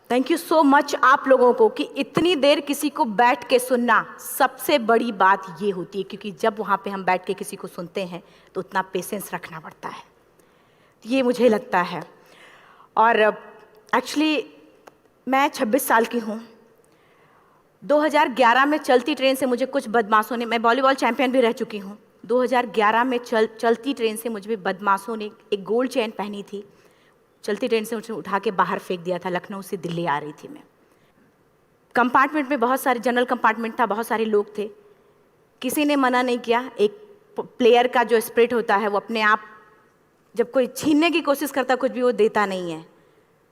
Thank you so much आप लोगों को कि इतनी देर किसी को बैठ के सुनना सबसे बड़ी बात ये होती है, क्योंकि जब वहाँ पे हम बैठ के किसी को सुनते हैं तो उतना पेशेंस रखना पड़ता है, ये मुझे लगता है। और एक्चुअली मैं 26 साल की हूँ। 2011 में चलती ट्रेन से मुझे कुछ बदमाशों ने, मैं वॉलीबॉल चैंपियन भी रह चुकी हूँ, 2011 में चलती ट्रेन से मुझे बदमाशों ने एक गोल्ड चेन पहनी थी, चलती ट्रेन से मुझे उठा के बाहर फेंक दिया था। लखनऊ से दिल्ली आ रही थी मैं। कंपार्टमेंट में बहुत सारे, जनरल कंपार्टमेंट था, बहुत सारे लोग थे, किसी ने मना नहीं किया। एक प्लेयर का जो स्पिरिट होता है वो अपने आप, जब कोई छीनने की कोशिश करता कुछ भी, वो देता नहीं है,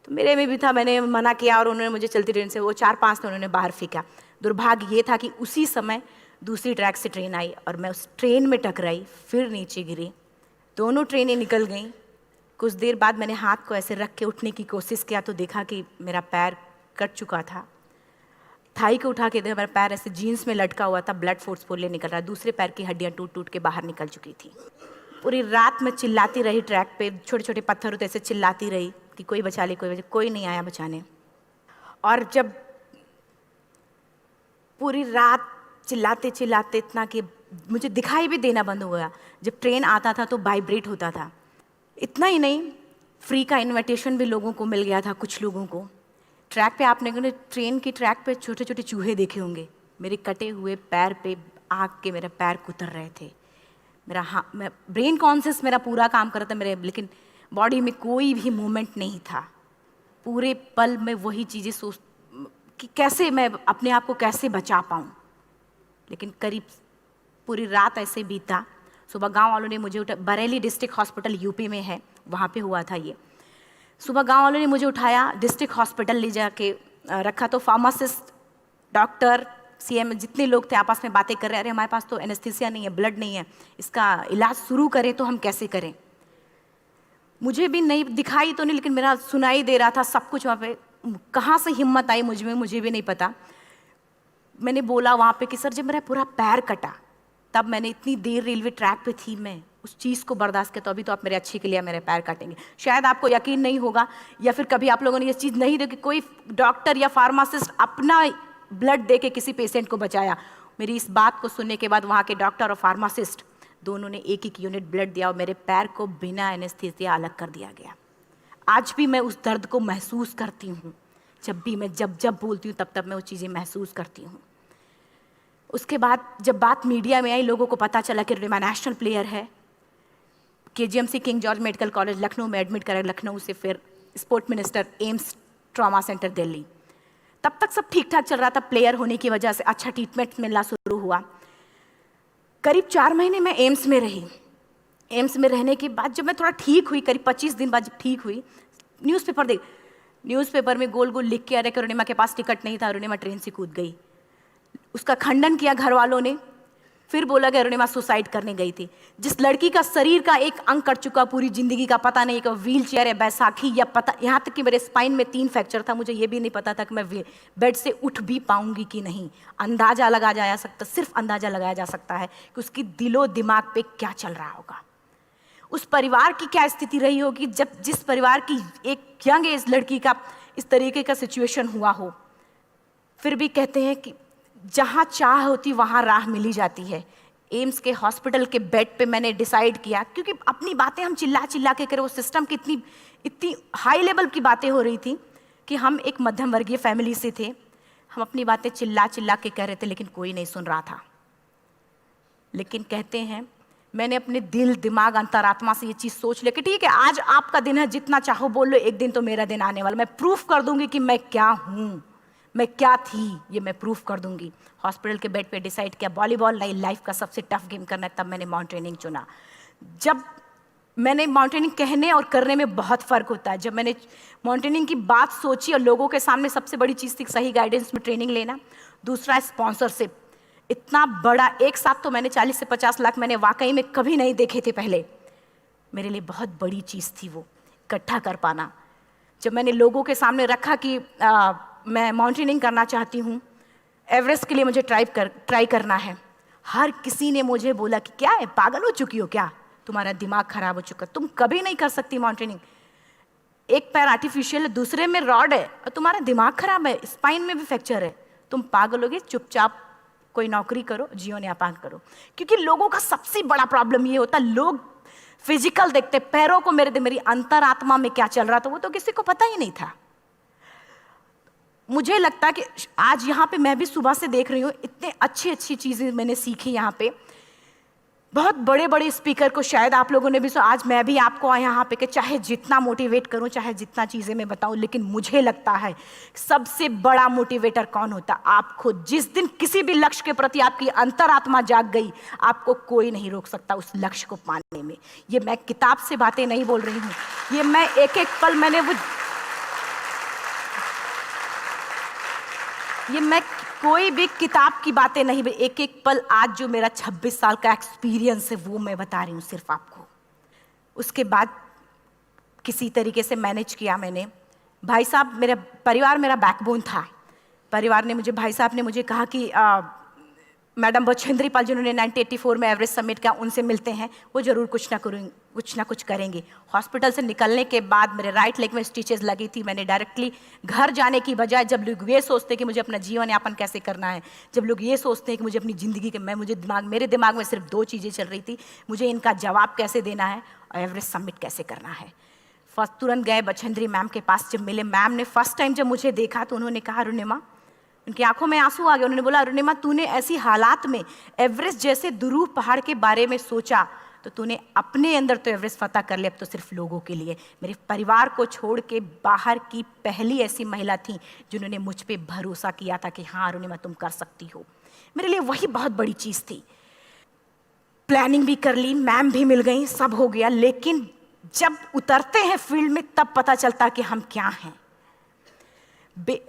तो मेरे में भी था। मैंने मना किया और उन्होंने मुझे चलती ट्रेन से, वो 4-5 थे, उन्होंने बाहर फेंका। दुर्भाग्य ये था कि उसी समय दूसरी ट्रैक से ट्रेन आई और मैं उस ट्रेन में टकराई, फिर नीचे गिरी, दोनों ट्रेनें निकल गईं। कुछ देर बाद मैंने हाथ को ऐसे रख के उठने की कोशिश किया तो देखा कि मेरा पैर कट चुका था। थाई को उठा के देखा, मेरा पैर ऐसे जीन्स में लटका हुआ था, ब्लड फोर्सफुली निकल रहा, दूसरे पैर की हड्डियाँ टूट टूट के बाहर निकल चुकी थी। पूरी रात मैं चिल्लाती रही ट्रैक पे, छोटे छोटे पत्थर होते ऐसे चिल्लाती रही कि कोई बचा ले, कोई बचा, कोई नहीं आया बचाने। और जब पूरी रात चिल्लाते चिल्लाते इतना कि मुझे दिखाई भी देना बंद हो गया, जब ट्रेन आता था तो वाइब्रेट होता था। इतना ही नहीं, फ्री का इनविटेशन भी लोगों को मिल गया था, कुछ लोगों को। ट्रैक पे आपने ट्रेन की ट्रैक पे छोटे छोटे चूहे देखे होंगे, मेरे कटे हुए पैर पे आग के मेरे पैर कुतर रहे थे। मेरा मैं ब्रेन कॉन्शियस मेरा पूरा काम कर रहा था मेरे, लेकिन बॉडी में कोई भी मूवमेंट नहीं था। पूरे पल में वही चीज़ें सोच कि कैसे मैं अपने आप को कैसे बचा पाऊँ। लेकिन करीब पूरी रात ऐसे बीता। सुबह गांव वालों ने मुझे बरेली डिस्ट्रिक्ट हॉस्पिटल यूपी में है, वहाँ पे हुआ था ये। सुबह गांव वालों ने मुझे उठाया, डिस्ट्रिक्ट हॉस्पिटल ले जाके रखा, तो फार्मासिस्ट, डॉक्टर, सीएम, जितने लोग थे आपस में बातें कर रहे, अरे हमारे पास तो एनेस्थीसिया नहीं है, ब्लड नहीं है, इसका इलाज शुरू करें तो हम कैसे करें। मुझे भी नहीं दिखाई तो नहीं, लेकिन मेरा सुनाई दे रहा था सब कुछ वहाँ पे। कहाँ से हिम्मत आई मुझ में, मुझे भी नहीं पता। मैंने बोला वहाँ पे कि सर जब मेरा पूरा पैर कटा, तब मैंने इतनी देर रेलवे ट्रैक पे थी, मैं उस चीज़ को बर्दाश्त किया, तो अभी तो आप मेरे अच्छे के लिए मेरे पैर काटेंगे। शायद आपको यकीन नहीं होगा, या फिर कभी आप लोगों ने ये चीज़ नहीं देखी, कोई डॉक्टर या फार्मासिस्ट अपना ब्लड दे के किसी पेशेंट को बचाया। मेरी इस बात को सुनने के बाद वहाँ के डॉक्टर और फार्मासिस्ट दोनों ने एक एक यूनिट ब्लड दिया और मेरे पैर को बिना एनेस्थीसिया अलग कर दिया गया। आज भी मैं उस दर्द को महसूस करती हूँ, जब भी मैं जब बोलती हूँ तब तब मैं वो चीज़ें महसूस करती हूँ। उसके बाद जब बात मीडिया में आई, लोगों को पता चला कि रिमा नेशनल प्लेयर है, KGMC king George medical college Lucknow में एडमिट करा, लखनऊ से फिर sport minister, AIIMS trauma centre Delhi. तब तक सब ठीक ठाक चल रहा था, प्लेयर होने की वजह से अच्छा ट्रीटमेंट मिलना शुरू हुआ। करीब 4 महीने मैं एम्स में रही। एम्स में रहने के बाद जब मैं थोड़ा ठीक हुई, करीब 25 दिन बाद जब ठीक हुई, न्यूज़पेपर में गोल गोल लिख के आ रहे कि अरुणिमा के पास टिकट नहीं था, अरुणिमा ट्रेन से कूद गई। उसका खंडन किया घर वालों ने, फिर बोला कि अरुणिमा सुसाइड करने गई थी। जिस लड़की का शरीर का एक अंग कट चुका, पूरी जिंदगी का पता नहीं कि व्हील चेयर है, बैसाखी या पता, यहाँ तक कि मेरे स्पाइन में 3 फ्रैक्चर था, मुझे ये भी नहीं पता था कि मैं बेड से उठ भी पाऊंगी कि नहीं। अंदाजा लगाया जा सकता, सिर्फ अंदाजा लगाया जा सकता है कि उसकी दिलो दिमाग पे क्या चल रहा होगा, उस परिवार की क्या स्थिति रही होगी, जब जिस परिवार की एक यंग एज लड़की का इस तरीके का सिचुएशन हुआ हो। फिर भी कहते हैं कि जहाँ चाह होती वहाँ राह मिली जाती है। एम्स के हॉस्पिटल के बेड पे मैंने डिसाइड किया, क्योंकि अपनी बातें हम चिल्ला चिल्ला के करें, वो सिस्टम की इतनी हाई लेवल की बातें हो रही थी कि हम एक मध्यम वर्गीय फैमिली से थे, हम अपनी बातें चिल्ला चिल्ला के कह रहे थे, लेकिन कोई नहीं सुन रहा था। लेकिन कहते हैं मैंने अपने दिल, दिमाग, अंतरात्मा से ये चीज़ सोच लिया कि ठीक है, आज आपका दिन है, जितना चाहो बोल लो, एक दिन तो मेरा दिन आने वाला, मैं प्रूफ कर दूंगी कि मैं क्या हूँ, मैं क्या थी, ये मैं प्रूफ कर दूंगी। हॉस्पिटल के बेड पे डिसाइड किया वॉलीबॉल लाइफ का सबसे टफ गेम करना है, तब मैंने माउंटेनिंग चुना। जब मैंने माउंटेनिंग कहने और करने में बहुत फ़र्क होता है। जब मैंने माउंटेनिंग की बात सोची और लोगों के सामने, सबसे बड़ी चीज़ थी सही गाइडेंस में ट्रेनिंग लेना, दूसरा स्पॉन्सरशिप। इतना बड़ा एक साथ तो मैंने 40 से 50 लाख मैंने वाकई में कभी नहीं देखे थे पहले। मेरे लिए बहुत बड़ी चीज़ थी वो इकट्ठा कर पाना। जब मैंने लोगों के सामने रखा कि मैं माउंटेनिंग करना चाहती हूँ, एवरेस्ट के लिए मुझे ट्राई करना है, हर किसी ने मुझे बोला कि क्या है, पागल हो चुकी हो क्या, तुम्हारा दिमाग खराब हो चुका, तुम कभी नहीं कर सकती माउंटेनिंग। एक पैर आर्टिफिशियल है, दूसरे में रॉड है, और तुम्हारा दिमाग खराब है, स्पाइन में भी फ्रैक्चर है, तुम पागल होगे, चुपचाप कोई नौकरी करो, जीवन यापन करो। क्योंकि लोगों का सबसे बड़ा प्रॉब्लम ये होता, लोग फिजिकल देखते, पैरों को मेरी अंतरात्मा में क्या चल रहा था वो तो किसी को पता ही नहीं था। मुझे लगता है कि आज यहाँ पे मैं भी सुबह से देख रही हूँ, इतने अच्छी अच्छी चीज़ें मैंने सीखी यहाँ पे, बहुत बड़े बड़े स्पीकर को शायद आप लोगों ने भी सुना। आज मैं भी आपको यहाँ पे कि चाहे जितना मोटिवेट करूँ, चाहे जितना चीज़ें मैं बताऊँ, लेकिन मुझे लगता है सबसे बड़ा मोटिवेटर कौन होता, आप खुद। जिस दिन किसी भी लक्ष्य के प्रति आपकी अंतरात्मा जाग गई, आपको कोई नहीं रोक सकता उस लक्ष्य को पाने में। ये मैं किताब से बातें नहीं बोल रही हूँ, ये मैं एक एक पल मैंने मैं कोई भी किताब की बातें नहीं, एक एक पल आज जो मेरा 26 साल का एक्सपीरियंस है वो मैं बता रही हूँ सिर्फ आपको। उसके बाद किसी तरीके से मैनेज किया मैंने। भाई साहब, मेरा परिवार मेरा बैकबोन था। परिवार ने मुझे, भाई साहब ने मुझे कहा कि मैडम बछेंद्री पाल जिन्होंने 1984 में एवरेस्ट समिट किया, उनसे मिलते हैं, वो जरूर कुछ ना कुछ करेंगे। हॉस्पिटल से निकलने के बाद मेरे राइट लेग में स्टिचेस लगी थी। मैंने डायरेक्टली घर जाने की बजाय, जब लोग ये सोचते हैं कि मुझे अपना जीवन यापन कैसे करना है, जब लोग ये सोचते हैं कि मुझे अपनी ज़िंदगी के मेरे दिमाग में सिर्फ 2 चीज़ें चल रही थी, मुझे इनका जवाब कैसे देना है और एवरेस्ट समिट कैसे करना है। फर्स्ट तुरंत गए बछेंद्री मैम के पास। जब मिले, मैम ने फर्स्ट टाइम जब मुझे देखा तो उन्होंने कहा, अरुणिमा, उनकी आंखों में आंसू आ गए। उन्होंने बोला, अरुणिमा, तूने ऐसी हालात में एवरेस्ट जैसे दुरूह पहाड़ के बारे में सोचा तो तूने अपने अंदर तो एवरेस्ट फतह कर लिया, अब तो सिर्फ लोगों के लिए। मेरे परिवार को छोड़ के बाहर की पहली ऐसी महिला थी जिन्होंने मुझ पे भरोसा किया था कि हाँ अरुणिमा, तुम कर सकती हो। मेरे लिए वही बहुत बड़ी चीज़ थी। प्लानिंग भी कर ली, मैम भी मिल गई, सब हो गया। लेकिन जब उतरते हैं फील्ड में तब पता चलता कि हम क्या हैं।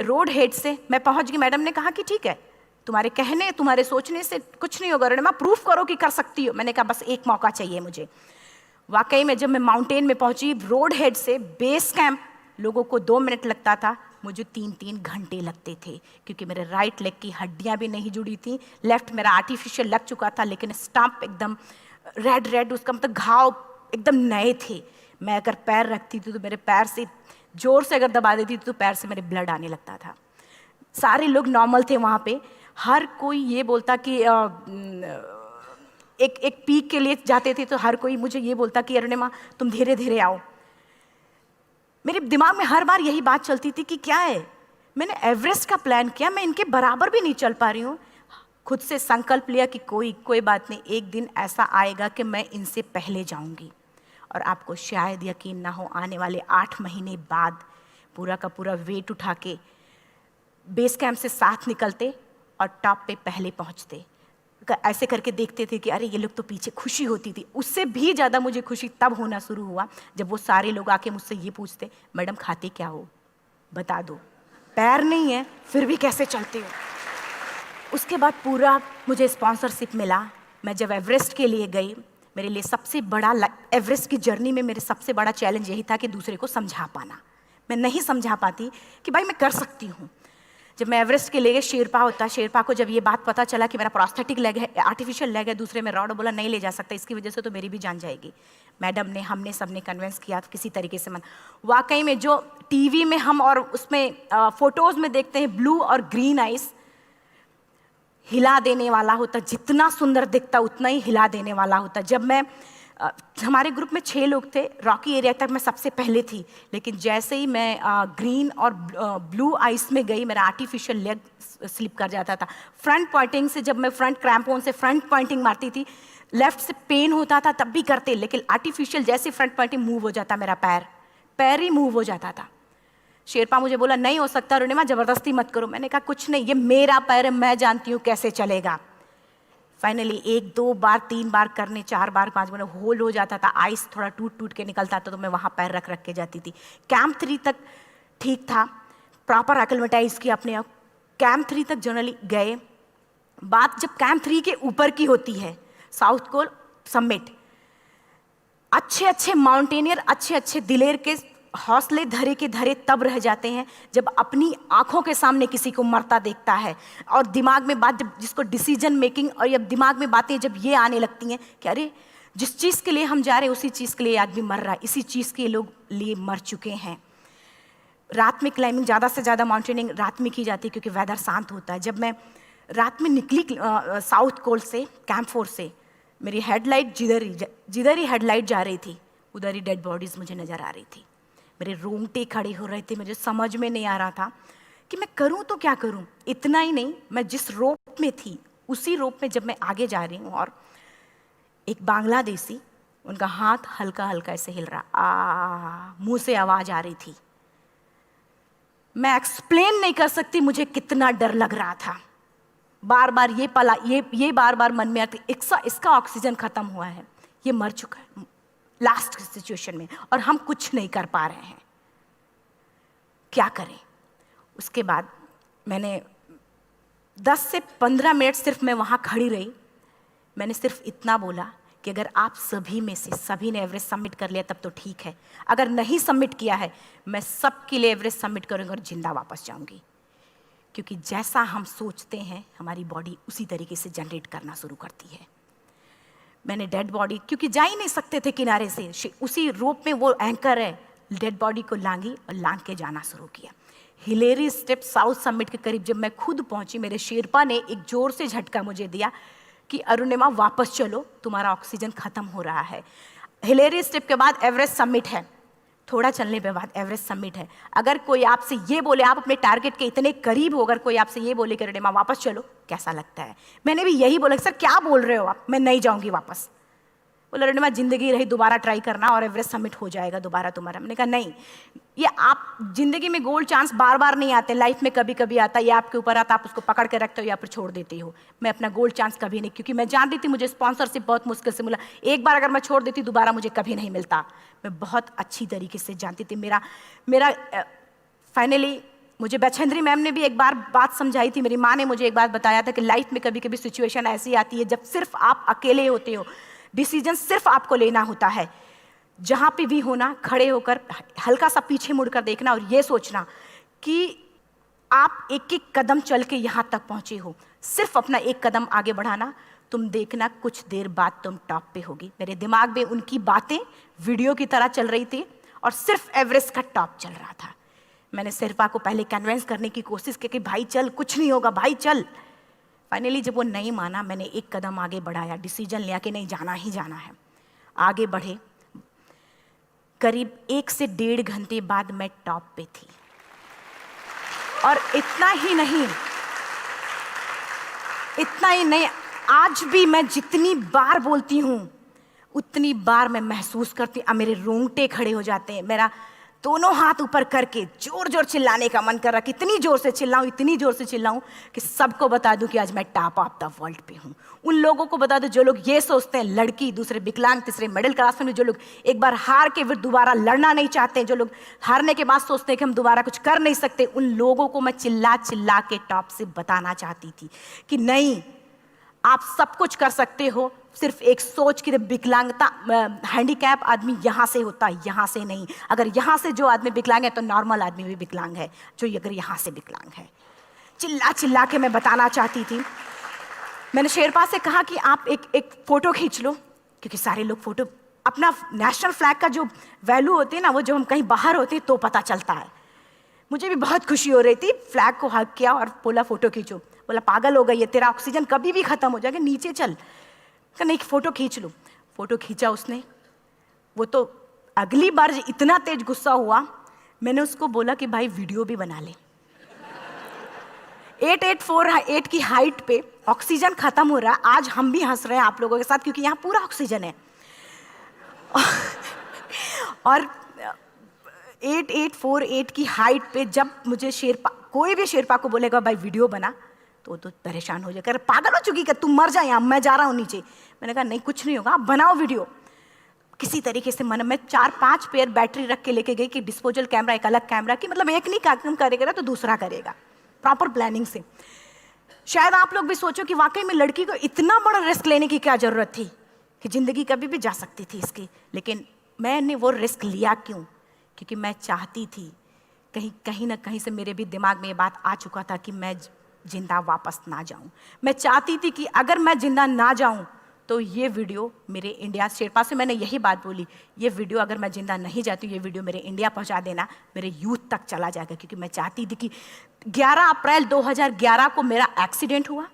रोड हेड से मैं पहुंच गई। मैडम ने कहा कि ठीक है, तुम्हारे कहने, तुम्हारे सोचने से कुछ नहीं होगा अरुणिमा, प्रूफ करो कि कर सकती हो। मैंने कहा बस एक मौका चाहिए मुझे। वाकई में जब मैं माउंटेन में पहुंची, रोड हेड से बेस कैंप लोगों को 2 मिनट लगता था, मुझे 3-3 घंटे लगते थे, क्योंकि मेरे राइट लेग की हड्डियां भी नहीं जुड़ी थी। लेफ्ट मेरा आर्टिफिशियल लग चुका था, लेकिन स्टंप एकदम रेड, उसका मतलब घाव एकदम नए थे। मैं अगर पैर रखती थी तो मेरे पैर से जोर से अगर दबा देती थी तो पैर से मेरे ब्लड आने लगता था। सारे लोग नॉर्मल थे वहाँ पे। हर कोई ये बोलता कि एक पीक के लिए जाते थे तो हर कोई मुझे ये बोलता कि अरुणिमा, तुम धीरे धीरे आओ। मेरे दिमाग में हर बार यही बात चलती थी कि क्या है, मैंने एवरेस्ट का प्लान किया, मैं इनके बराबर भी नहीं चल पा रही हूँ। खुद से संकल्प लिया कि कोई बात नहीं, एक दिन ऐसा आएगा कि मैं इनसे पहले जाऊँगी। और आपको शायद यकीन ना हो, आने वाले 8 महीने बाद पूरा का पूरा वेट उठा के बेस कैंप से साथ निकलते और टॉप पे पहले पहुंचते। ऐसे करके देखते थे कि अरे ये लोग तो पीछे। खुशी होती थी। उससे भी ज़्यादा मुझे खुशी तब होना शुरू हुआ जब वो सारे लोग आके मुझसे ये पूछते, मैडम खाते क्या हो, बता दो। पैर नहीं है फिर भी कैसे चलते हो। उसके बाद पूरा मुझे स्पॉन्सरशिप मिला। मैं जब एवरेस्ट के लिए गई, मेरे लिए सबसे बड़ा, एवरेस्ट की जर्नी में मेरे सबसे बड़ा चैलेंज यही था कि दूसरे को समझा पाना। मैं नहीं समझा पाती कि भाई मैं कर सकती हूँ। जब मैं एवरेस्ट के लिए गई, शेरपा होता, शेरपा को जब ये बात पता चला कि मेरा प्रोस्थेटिक लेग है, आर्टिफिशियल लेग है, दूसरे में रॉड, बोला नहीं ले जा सकता, इसकी वजह से तो मेरी भी जान जाएगी। मैडम ने, हमने सबने कन्विंस किया किसी तरीके से। मन वाकई में जो टीवी में हम और उसमें फोटोज़ में देखते हैं, ब्लू और ग्रीन आइस, हिला देने वाला होता। जितना सुंदर दिखता उतना ही हिला देने वाला होता। जब मैं हमारे ग्रुप में 6 लोग थे, रॉकी एरिया तक मैं सबसे पहले थी, लेकिन जैसे ही मैं ग्रीन और ब्लू आइस में गई, मेरा आर्टिफिशियल लेग स्लिप कर जाता था। फ्रंट पॉइंटिंग से, जब मैं फ्रंट क्रैम्पोन से फ्रंट पॉइंटिंग मारती थी, लेफ्ट से पेन होता था तब भी करते, लेकिन आर्टिफिशियल जैसे फ्रंट पॉइंटिंग मूव हो जाता, मेरा पैर ही मूव हो जाता था। शेरपा मुझे बोला नहीं हो सकता अरुणिमा, जबरदस्ती मत करो। मैंने कहा कुछ नहीं, ये मेरा पैर है, मैं जानती हूँ कैसे चलेगा। फाइनली 1, 2 बार, 3 बार करने, 4 बार, 5 बार होल हो जाता था। आइस थोड़ा टूट के निकलता था तो मैं वहाँ पैर रख के जाती थी। कैंप 3 तक ठीक था, प्रॉपर एक्लिमेटाइज किया अपने आप। कैंप 3 तक जनरली गए। बात जब कैंप 3 के ऊपर की होती है, साउथ कोल समिट, अच्छे माउंटेनियर, अच्छे दिलेर के हौसले धरे के धरे तब रह जाते हैं जब अपनी आंखों के सामने किसी को मरता देखता है, और दिमाग में बात, जब जिसको डिसीजन मेकिंग, और जब दिमाग में बातें जब ये आने लगती हैं कि अरे जिस चीज़ के लिए हम जा रहे हैं उसी चीज़ के लिए आदमी मर रहा है, इसी चीज़ के लोग लिए मर चुके हैं। रात में क्लाइंबिंग, ज़्यादा से ज़्यादा माउंटेनिंग रात में की जाती है क्योंकि वेदर शांत होता है। जब मैं रात में निकली साउथ कोल से, कैंप 4 से, मेरी हेडलाइट जिधर ही हेडलाइट जा रही थी उधर ही डेड बॉडीज़ मुझे नज़र आ रही थी। मेरे रोंगटे खड़े हो रहे थे, मुझे समझ में नहीं आ रहा था कि मैं करूं तो क्या करूं। इतना ही नहीं, मैं जिस रोप में थी उसी रोप में जब मैं आगे जा रही हूं और एक बांग्लादेशी, उनका हाथ हल्का हल्का ऐसे हिल रहा, मुंह से आवाज़ आ रही थी। मैं एक्सप्लेन नहीं कर सकती मुझे कितना डर लग रहा था। बार बार ये बार बार मन में आती, इसका ऑक्सीजन खत्म हुआ है, ये मर चुका है लास्ट सिचुएशन में, और हम कुछ नहीं कर पा रहे हैं, क्या करें। उसके बाद मैंने 10 से 15 मिनट सिर्फ मैं वहाँ खड़ी रही। मैंने सिर्फ इतना बोला कि अगर आप सभी में से सभी ने एवरेस्ट सबमिट कर लिया तब तो ठीक है, अगर नहीं सबमिट किया है मैं सबके लिए एवरेस्ट सबमिट करूँगी और जिंदा वापस जाऊँगी। क्योंकि जैसा हम सोचते हैं हमारी बॉडी उसी तरीके से जनरेट करना शुरू करती है। मैंने डेड बॉडी, क्योंकि जा ही नहीं सकते थे किनारे से, उसी रोप में वो एंकर है, डेड बॉडी को लांगी और लांग के जाना शुरू किया। हिलेरी स्टेप साउथ समिट के करीब जब मैं खुद पहुंची, मेरे शेरपा ने एक जोर से झटका मुझे दिया कि अरुणिमा वापस चलो, तुम्हारा ऑक्सीजन खत्म हो रहा है। हिलेरी स्टेप के बाद एवरेस्ट समिट है, थोड़ा चलने के बाद एवरेस्ट समिट है। अगर कोई आपसे ये बोले, आप अपने टारगेट के इतने करीब हो, अगर कोई आपसे ये बोले कि अरुणिमा वापस चलो, कैसा लगता है? मैंने भी यही बोला, सर क्या बोल रहे हो आप, मैं नहीं जाऊंगी वापस। बोले अरुणिमा जिंदगी रही, दोबारा ट्राई करना और एवरेस्ट समिट हो जाएगा दोबारा तुम्हारा। मैंने कहा नहीं, ये आप जिंदगी में गोल्ड चांस बार बार नहीं आते, लाइफ में कभी कभी आता है, ये आपके ऊपर आता, आप उसको पकड़ के रखते हो या फिर छोड़ देते हो। मैं अपना गोल्ड चांस कभी नहीं, क्योंकि मैं जानती थी मुझे स्पॉन्सरशिप बहुत मुश्किल से मिला, एक बार अगर मैं छोड़ देती दोबारा मुझे कभी नहीं मिलता। मैं बहुत अच्छी तरीके से जानती थी। मेरा फाइनली मुझे बछेंद्री मैम ने भी एक बार बात समझाई थी, मेरी माँ ने मुझे एक बात बताया था कि लाइफ में कभी कभी सिचुएशन ऐसी आती है जब सिर्फ आप अकेले होते हो, डिसीजन सिर्फ आपको लेना होता है। जहाँ पे भी होना, खड़े होकर हल्का सा पीछे मुड़कर देखना और ये सोचना कि आप एक एक कदम चल के यहाँ तक पहुँचे हो, सिर्फ अपना एक कदम आगे बढ़ाना, तुम देखना कुछ देर बाद तुम टॉप पे होगी। मेरे दिमाग में उनकी बातें वीडियो की तरह चल रही थी और सिर्फ एवरेस्ट का टॉप चल रहा था। मैंने शेरपा को पहले कन्विंस करने की कोशिश की कि भाई चल, कुछ नहीं होगा भाई चल। फाइनली जब वो नहीं माना, मैंने एक कदम आगे बढ़ाया, डिसीजन लिया कि नहीं जाना ही जाना है। आगे बढ़े, करीब 1 से 1.5 घंटे बाद मैं टॉप पे थी। और इतना ही नहीं, आज भी मैं जितनी बार बोलती हूँ उतनी बार मैं महसूस करती हूँ, मेरे रोंगटे खड़े हो जाते हैं, मेरा दोनों हाथ ऊपर करके जोर जोर चिल्लाने का मन कर रहा कि इतनी जोर से चिल्लाऊं कि सबको बता दूं कि आज मैं टॉप ऑफ द वर्ल्ड पे हूं। उन लोगों को बता दूं जो लोग ये सोचते हैं, लड़की, दूसरे विकलांग, तीसरे मिडिल क्लास में, जो लोग एक बार हार के फिर दोबारा लड़ना नहीं चाहते, जो लोग हारने के बाद सोचते हैं कि हम दोबारा कुछ कर नहीं सकते, उन लोगों को मैं चिल्ला चिल्ला के टॉप से बताना चाहती थी कि नहीं, आप सब कुछ कर सकते हो, सिर्फ एक सोच की विकलांगता, हैंडीकैप आदमी यहाँ से होता है, यहाँ से नहीं। अगर यहाँ से जो आदमी विकलांग है तो नॉर्मल आदमी भी विकलांग है, जो अगर यहाँ से विकलांग है। चिल्ला चिल्ला के मैं बताना चाहती थी। मैंने शेरपा से कहा कि आप एक फोटो खींच लो, क्योंकि सारे लोग फोटो, अपना नेशनल फ्लैग का जो वैल्यू होती है ना, वो जो हम कहीं बाहर होते हैं तो पता चलता है। मुझे भी बहुत खुशी हो रही थी, फ्लैग को हग किया और बोला फोटो खींचो। बोला पागल हो गई है, तेरा ऑक्सीजन कभी भी खत्म हो जाएगा, नीचे चल। नहीं, फोटो खींच लो। फोटो खींचा उसने। वो तो अगली बार इतना तेज गुस्सा हुआ, मैंने उसको बोला कि भाई वीडियो भी बना ले। 8848 की हाइट पे ऑक्सीजन खत्म हो रहा है, आज हम भी हंस रहे हैं आप लोगों के साथ क्योंकि यहाँ पूरा ऑक्सीजन है। और 8848 की हाइट पे जब मुझे शेरपा, कोई भी शेरपा को बोलेगा भाई वीडियो बना, तो परेशान हो जाएगा, पागल हो चुकी, कि तुम मर जाए, यहाँ मैं जा रहा हूँ नीचे। मैंने कहा नहीं, कुछ नहीं होगा, आप बनाओ वीडियो। किसी तरीके से मैं 4-5 पेयर बैटरी रख के लेके गई कि डिस्पोजल कैमरा, एक अलग कैमरा, कि मतलब एक नहीं काम करेगा तो दूसरा करेगा, प्रॉपर प्लानिंग से। शायद आप लोग भी सोचो कि वाकई में लड़की को इतना बड़ा रिस्क लेने की क्या जरूरत थी, कि जिंदगी कभी भी जा सकती थी इसकी। लेकिन मैंने वो रिस्क लिया क्यों? क्योंकि मैं चाहती थी, कहीं ना कहीं से मेरे भी दिमाग में ये बात आ चुका था कि मैं जिंदा वापस ना जाऊं। मैं चाहती थी कि अगर मैं जिंदा ना जाऊं तो ये वीडियो मेरे इंडिया शेरपा से मैंने यही बात बोली, ये वीडियो अगर मैं जिंदा नहीं जाती हूँ, ये वीडियो मेरे इंडिया पहुँचा देना, मेरे यूथ तक चला जाएगा। क्योंकि मैं चाहती थी कि 11 अप्रैल 2011 को मेरा एक्सीडेंट हुआ,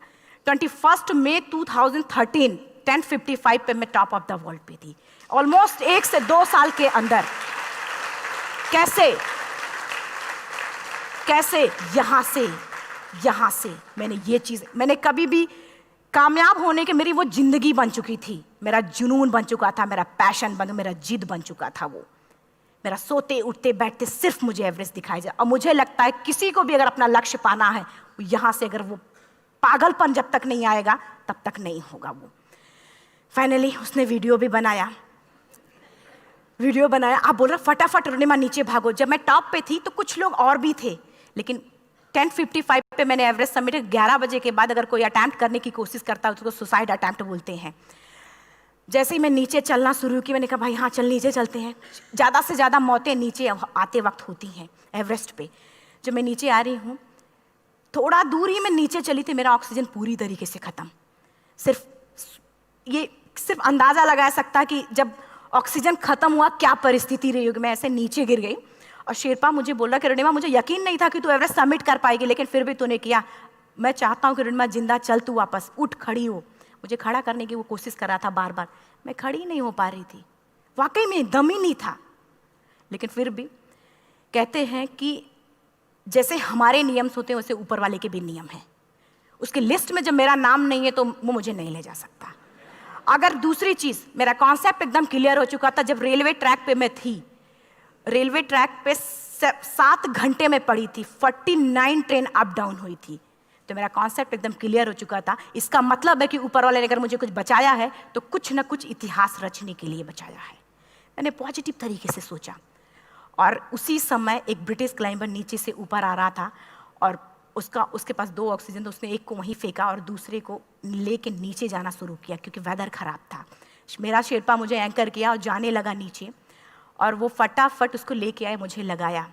21 मई 2013 10:55 पे मैं टॉप ऑफ द वर्ल्ड पे थी। ऑलमोस्ट 1 से 2 साल के अंदर कैसे यहाँ से मैंने ये चीज़, मैंने कभी भी कामयाब होने के, मेरी वो जिंदगी बन चुकी थी, मेरा जुनून बन चुका था, मेरा पैशन मेरा जिद बन चुका था। वो मेरा सोते उठते बैठते सिर्फ मुझे एवरेस्ट दिखाई जाए। और मुझे लगता है किसी को भी अगर अपना लक्ष्य पाना है, यहाँ से अगर वो पागलपन जब तक नहीं आएगा तब तक नहीं होगा। वो फाइनली उसने वीडियो बनाया। आप बोल रहे फटाफट रोनिमा नीचे भागो। जब मैं टॉप पे थी तो कुछ लोग और भी थे, लेकिन 10:55 पे मैंने एवरेस्ट समिट, 11 बजे के बाद अगर कोई अटैम्प्ट करने की कोशिश करता है उसको सुसाइड अटैम्प्ट बोलते हैं। जैसे ही मैं नीचे चलना शुरू की, मैंने कहा भाई हाँ चल नीचे चलते हैं। ज़्यादा से ज़्यादा मौतें नीचे आते वक्त होती हैं एवरेस्ट पे। जब मैं नीचे आ रही हूँ, थोड़ा दूर ही मैं नीचे चली थी, मेरा ऑक्सीजन पूरी तरीके से ख़त्म। सिर्फ अंदाज़ा लगाया सकता कि जब ऑक्सीजन ख़त्म हुआ क्या परिस्थिति रही होगी। मैं ऐसे नीचे गिर गई और शेरपा मुझे बोला कि रोनिमा मुझे यकीन नहीं था कि तू एवरेस्ट सबमिट कर पाएगी, लेकिन फिर भी तूने किया। मैं चाहता हूँ कि रोनिमा जिंदा चल, तू वापस उठ, खड़ी हो। मुझे खड़ा करने की वो कोशिश कर रहा था बार बार, मैं खड़ी नहीं हो पा रही थी, वाकई में दम ही नहीं था। लेकिन फिर भी कहते हैं कि जैसे हमारे नियम होते हैं वैसे ऊपर वाले के भी नियम हैं। उसकी लिस्ट में जब मेरा नाम नहीं है तो वो मुझे नहीं ले जा सकता। अगर दूसरी चीज़, मेरा कॉन्सेप्ट एकदम क्लियर हो चुका था। जब रेलवे ट्रैक पे मैं थी, रेलवे ट्रैक पे 7 घंटे में पड़ी थी, 49 ट्रेन अप डाउन हुई थी, तो मेरा कॉन्सेप्ट एकदम क्लियर हो चुका था। इसका मतलब है कि ऊपर वाले ने अगर मुझे कुछ बचाया है तो कुछ ना कुछ इतिहास रचने के लिए बचाया है। मैंने पॉजिटिव तरीके से सोचा। और उसी समय एक ब्रिटिश क्लाइंबर नीचे से ऊपर आ रहा था और उसके पास 2 ऑक्सीजन, तो उसने एक को वहीं फेंका और दूसरे को लेके नीचे जाना शुरू किया क्योंकि वेदर ख़राब था। मेरा शेरपा मुझे एंकर किया और जाने लगा नीचे, और वो फटाफट उसको लेके आए, मुझे लगाया।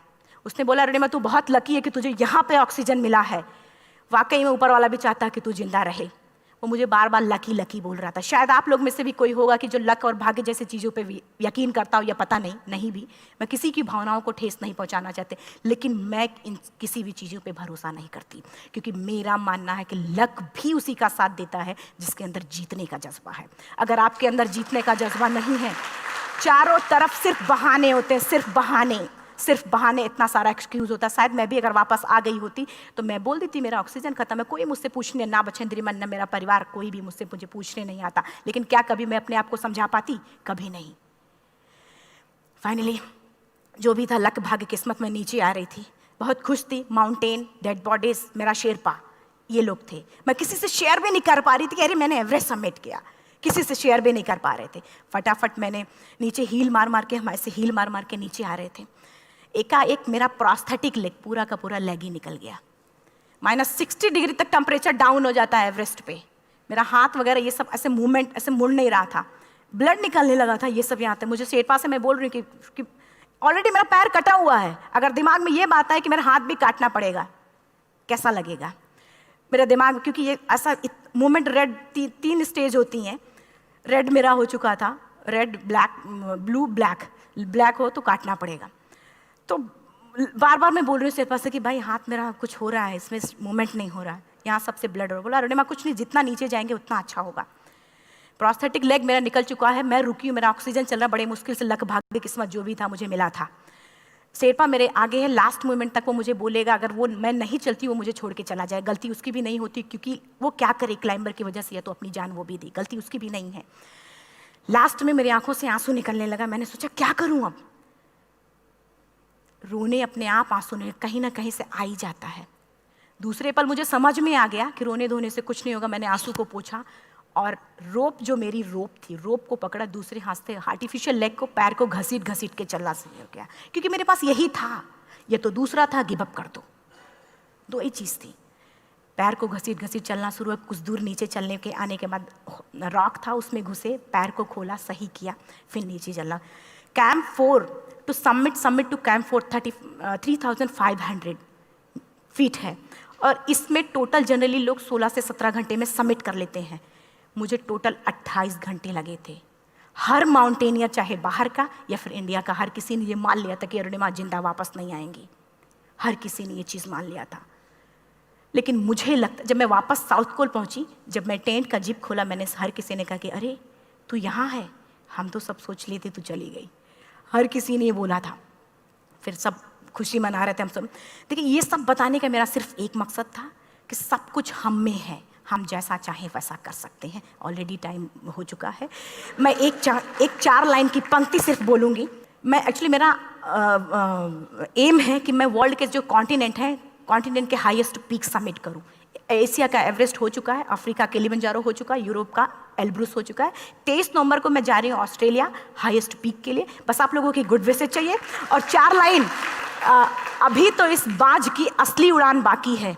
उसने बोला रोनिमा तू बहुत लकी है कि तुझे यहाँ पे ऑक्सीजन मिला है। वाकई में ऊपर वाला भी चाहता है कि तू जिंदा रहे। वो मुझे बार बार लकी लकी बोल रहा था। शायद आप लोग में से भी कोई होगा कि जो लक और भाग्य जैसी चीज़ों पे यकीन करता हो, या पता नहीं भी। मैं किसी की भावनाओं को ठेस नहीं पहुंचाना चाहते, लेकिन मैं इन किसी भी चीज़ों पे भरोसा नहीं करती, क्योंकि मेरा मानना है कि लक भी उसी का साथ देता है जिसके अंदर जीतने का जज्बा है। अगर आपके अंदर जीतने का जज्बा नहीं है, चारों तरफ सिर्फ बहाने होते हैं, सिर्फ बहाने, इतना सारा एक्सक्यूज़ होता है। शायद मैं भी अगर वापस आ गई होती तो मैं बोल देती मेरा ऑक्सीजन खत्म है, कोई मुझसे पूछने ना बचेंद्री मन, ना मेरा परिवार, कोई भी मुझसे पूछने नहीं आता। लेकिन क्या कभी मैं अपने आप को समझा पाती? कभी नहीं। फाइनली जो भी था, लक भाग्य किस्मत में नीचे आ रही थी, बहुत खुश थी। माउंटेन, डेड बॉडीज, मेरा शेरपा, ये लोग थे। मैं किसी से शेयर भी नहीं कर पा रही थी कि अरे मैंने एवरेस्ट सबमिट किया, किसी से शेयर भी नहीं कर पा रहे थे। फटाफट मैंने नीचे हील मार के, हमारे से हील मार के नीचे आ रहे थे। एकाएक मेरा प्रोस्थेटिक लेग, पूरा का पूरा लेग ही निकल गया। -60 डिग्री तक टेम्परेचर डाउन हो जाता है एवरेस्ट पे। मेरा हाथ वगैरह ये सब ऐसे मूवमेंट, ऐसे मुड़ नहीं रहा था, ब्लड निकलने लगा था, ये सब यहाँ तक। मुझे शेरपा से मैं बोल रही हूँ कि ऑलरेडी मेरा पैर कटा हुआ है, अगर दिमाग में ये बात है कि मेरा हाथ भी काटना पड़ेगा, कैसा लगेगा मेरा दिमाग? क्योंकि ये ऐसा मूवमेंट, रेड 3 स्टेज होती हैं। रेड मेरा हो चुका था, रेड, ब्लैक, ब्लू, ब्लैक हो तो काटना पड़ेगा। तो बार बार मैं बोल रही हूँ शेरपा से कि भाई हाथ मेरा कुछ हो रहा है, इसमें मूवमेंट नहीं हो रहा है, यहाँ सबसे ब्लड हो रहा। बोला रोनिमा कुछ नहीं, जितना नीचे जाएंगे उतना अच्छा होगा। प्रोस्थेटिक लेग मेरा निकल चुका है, मैं रुकी हूँ, मेरा ऑक्सीजन चल रहा, बड़े मुश्किल से, लक भाग्य किस्मत जो भी था मुझे मिला था। शेरपा मेरे आगे है, लास्ट मोमेंट तक वो मुझे बोलेगा अगर वो मैं नहीं चलती वो मुझे छोड़ के चला जाए। गलती उसकी भी नहीं होती, क्योंकि वो क्या करे, क्लाइंबर की वजह से या तो अपनी जान वो भी दी, गलती उसकी भी नहीं है। लास्ट में मेरी आंखों से आंसू निकलने लगा। मैंने सोचा क्या करूं अब, रोने अपने आप आंसू ने कहीं ना कहीं से आ ही जाता है। दूसरे पल मुझे समझ में आ गया कि रोने धोने से कुछ नहीं होगा। मैंने आंसू को पोंछा और रोप, जो मेरी रोप थी, रोप को पकड़ा, दूसरे हाथ से आर्टिफिशियल लेग को, पैर को घसीट के चलना शुरू हो गया, क्योंकि मेरे पास यही था। ये तो दूसरा था, गिव अप कर दो ही चीज़ थी। पैर को घसीट चलना शुरू हुआ। कुछ दूर नीचे चलने के आने के बाद रॉक था, उसमें घुसे, पैर को खोला, सही किया, फिर नीचे चला। Camp 4 to summit to camp 4 3500 feet है, और इसमें टोटल जनरली लोग 16 से 17 घंटे में समिट कर लेते हैं। मुझे टोटल 28 घंटे लगे थे। हर माउंटेनियर, चाहे बाहर का या फिर इंडिया का, हर किसी ने ये मान लिया था कि अरुणिमा जिंदा वापस नहीं आएंगी। हर किसी ने ये चीज़ मान लिया था। लेकिन मुझे लगता, जब मैं वापस साउथ पोल पहुंची, जब मैं टेंट का जिप खोला, मैंने हर किसी ने कहा कि अरे तू यहाँ है, हम तो सब सोच लिए थे तू चली गई। हर किसी ने ये बोला था। फिर सब खुशी मना रहे थे हम सब। देखिए, ये सब बताने का मेरा सिर्फ एक मकसद था कि सब कुछ हम में है, हम जैसा चाहें वैसा कर सकते हैं। ऑलरेडी टाइम हो चुका है। मैं एक चार लाइन की पंक्ति सिर्फ बोलूँगी। मैं एक्चुअली, मेरा एम है कि मैं वर्ल्ड के जो कॉन्टिनेंट हैं, कॉन्टिनेंट के हाईएस्ट पीक समिट करूं। एशिया का एवरेस्ट हो चुका है, अफ्रीका के किलिमंजारो हो चुका है, यूरोप का एल्ब्रुस हो चुका है। 23 नवंबर को मैं जा रही हूँ ऑस्ट्रेलिया हाईएस्ट पीक के लिए। बस आप लोगों की गुड विशेस चाहिए। और 4 लाइन, अभी तो इस बाज की असली उड़ान बाकी है,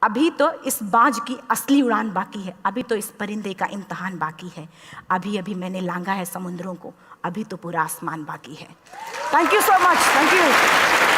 अभी तो इस बाज की असली उड़ान बाकी है, अभी तो इस परिंदे का इम्तहान बाकी है, अभी अभी मैंने लांघा है समुद्रों को, अभी तो पूरा आसमान बाकी है। Thank you so much, thank you.